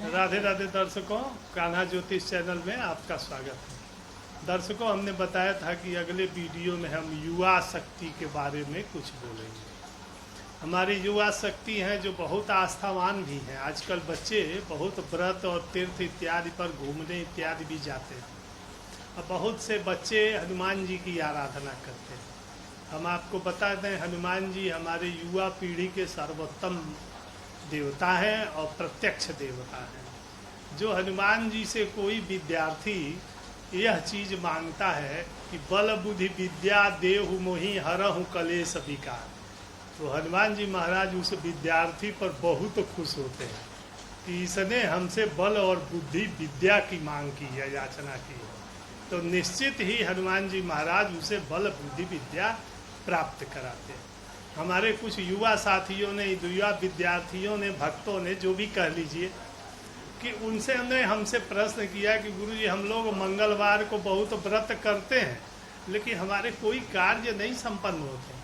राधे राधे दर्शकों, कान्हा ज्योतिष चैनल में आपका स्वागत है। दर्शकों, हमने बताया था कि अगले वीडियो में हम युवा शक्ति के बारे में कुछ बोलेंगे। हमारी युवा शक्ति हैं जो बहुत आस्थावान भी हैं। आजकल बच्चे बहुत व्रत और तीर्थ इत्यादि पर घूमने इत्यादि भी जाते हैं और बहुत से बच्चे हनुमान जी की आराधना करते हैं। हम आपको बता दें, हनुमान जी हमारे युवा पीढ़ी के सर्वोत्तम देवता हैं और प्रत्यक्ष देवता हैं। जो हनुमान जी से कोई विद्यार्थी यह चीज़ मांगता है कि बल बुद्धि विद्या देहु मोहि हरहु कलेश विकार, तो हनुमान जी महाराज उस विद्यार्थी पर बहुत खुश होते हैं कि इसने हमसे बल और बुद्धि विद्या की मांग की है, याचना की है, तो निश्चित ही हनुमान जी महाराज उसे बल बुद्धि विद्या प्राप्त कराते हैं। हमारे कुछ युवा साथियों ने, युवा विद्यार्थियों ने, भक्तों ने, जो भी कह लीजिए, कि उनसे हमसे प्रश्न किया कि गुरुजी हम लोग मंगलवार को बहुत व्रत करते हैं लेकिन हमारे कोई कार्य नहीं संपन्न होते।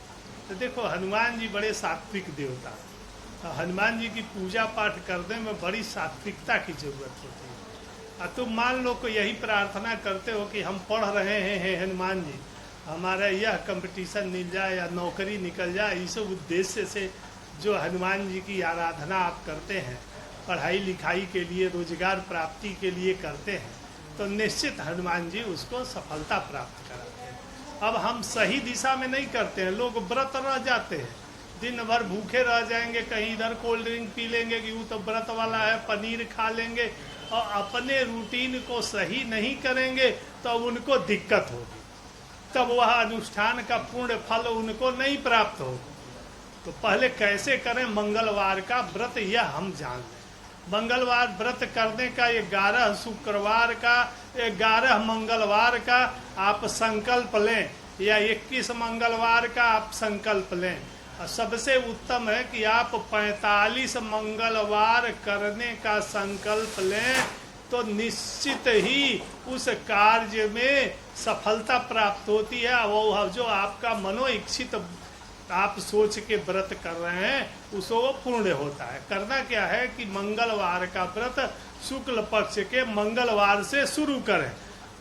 तो देखो, हनुमान जी बड़े सात्विक देवता, तो हनुमान जी की पूजा पाठ करने में बड़ी सात्विकता की जरूरत होती है। और तुम मान लो कि यही प्रार्थना करते हो कि हम पढ़ रहे हैं हनुमान जी, हमारा यह कंपटीशन मिल जाए या नौकरी निकल जाए, इस उद्देश्य से जो हनुमान जी की आराधना आप करते हैं, पढ़ाई लिखाई के लिए, रोजगार प्राप्ति के लिए करते हैं, तो निश्चित हनुमान जी उसको सफलता प्राप्त कराते हैं। अब हम सही दिशा में नहीं करते हैं, लोग व्रत रह जाते हैं, दिन भर भूखे रह जाएंगे, कहीं इधर कोल्ड ड्रिंक पी लेंगे कि वो तो व्रत वाला है, पनीर खा लेंगे और अपने रूटीन को सही नहीं करेंगे तो उनको दिक्कत होगी, तब वह अनुष्ठान का पूर्ण फल उनको नहीं प्राप्त होगा। तो पहले कैसे करें मंगलवार का व्रत, यह हम जान लें। मंगलवार व्रत करने का 11 शुक्रवार का, 11 मंगलवार का आप संकल्प लें या 21 मंगलवार का आप संकल्प लें। और सबसे उत्तम है कि आप 45 मंगलवार करने का संकल्प लें, तो निश्चित ही उस कार्य में सफलता प्राप्त होती है। वो जो आपका मनोइच्छित आप सोच के व्रत कर रहे हैं उसको वो पूर्ण होता है। करना क्या है कि मंगलवार का व्रत शुक्ल पक्ष के मंगलवार से शुरू करें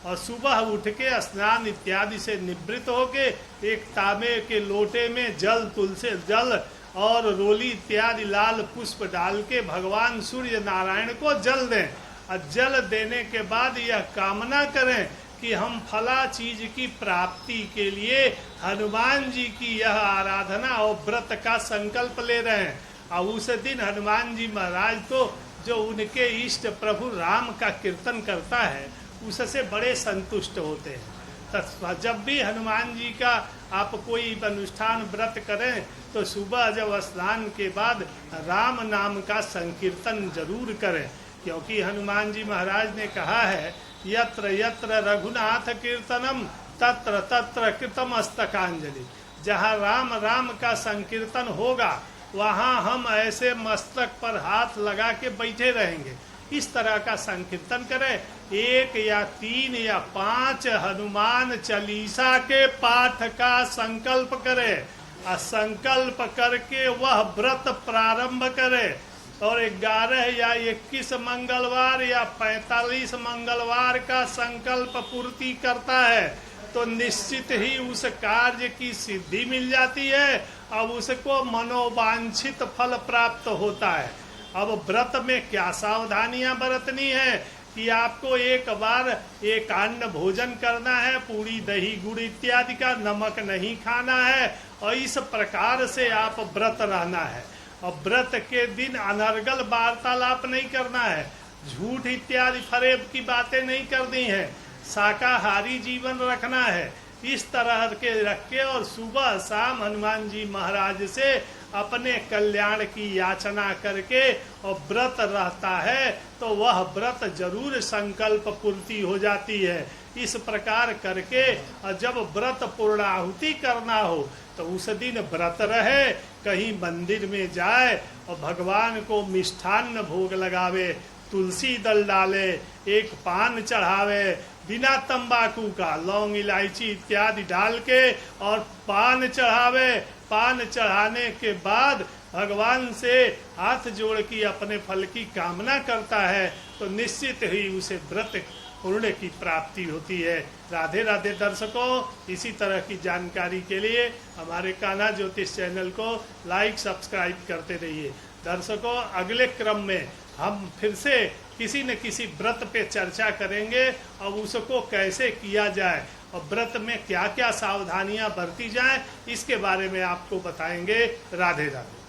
और सुबह उठ के स्नान इत्यादि से निवृत्त होके एक तांबे के लोटे में जल, तुलसी जल और रोली इत्यादि लाल पुष्प डाल के भगवान सूर्य नारायण को जल दें। और जल देने के बाद यह कामना करें कि हम फला चीज की प्राप्ति के लिए हनुमान जी की यह आराधना और व्रत का संकल्प ले रहे हैं। और उस दिन हनुमान जी महाराज तो जो उनके इष्ट प्रभु राम का कीर्तन करता है उससे बड़े संतुष्ट होते हैं। तो जब भी हनुमान जी का आप कोई अनुष्ठान व्रत करें तो सुबह जब स्नान के बाद राम नाम का संकीर्तन जरूर करें, क्योंकि हनुमान जी महाराज ने कहा है यत्र यत्र रघुनाथ कीर्तनम तत्र तत्र कृतम अस्तकांजलि। जहाँ राम राम का संकीर्तन होगा वहाँ हम ऐसे मस्तक पर हाथ लगा के बैठे रहेंगे। इस तरह का संकीर्तन करें। 1 या 3 या 5 हनुमान चालीसा के पाठ का संकल्प करें और संकल्प करके वह व्रत प्रारंभ करें। और 11 या 21 मंगलवार या 45 मंगलवार का संकल्प पूर्ति करता है तो निश्चित ही उस कार्य की सिद्धि मिल जाती है, अब उसको मनोवांछित फल प्राप्त होता है। अब व्रत में क्या सावधानियां बरतनी है कि आपको एक बार एकान्न भोजन करना है, पूरी दही गुड़ इत्यादि का, नमक नहीं खाना है और इस प्रकार से आप व्रत रहना है। और व्रत के दिन अनर्गल वार्तालाप नहीं करना है, झूठ इत्यादि फरेब की बातें नहीं करनी है, शाकाहारी जीवन रखना है। इस तरह के रख के और सुबह शाम हनुमान जी महाराज से अपने कल्याण की याचना करके और व्रत रहता है तो वह व्रत जरूर संकल्प पूर्ति हो जाती है। इस प्रकार करके और जब व्रत पूर्णाहुति करना हो तो उस दिन व्रत रहे, कहीं मंदिर में जाए और भगवान को मिष्ठान्न भोग लगावे, तुलसी दल डाले, एक पान चढ़ावे बिना तंबाकू का, लौंग इलायची इत्यादि डाल के और पान चढ़ावे। पान चढ़ाने के बाद भगवान से हाथ जोड़ के अपने फल की कामना करता है तो निश्चित ही उसे व्रत पूर्ण की प्राप्ति होती है। राधे राधे दर्शकों, इसी तरह की जानकारी के लिए हमारे कान्हा ज्योतिष चैनल को लाइक सब्सक्राइब करते रहिए। दर्शकों, अगले क्रम में हम फिर से किसी न किसी व्रत पे चर्चा करेंगे और उसको कैसे किया जाए और व्रत में क्या क्या सावधानियां बरती जाएं, इसके बारे में आपको बताएंगे। राधे राधे।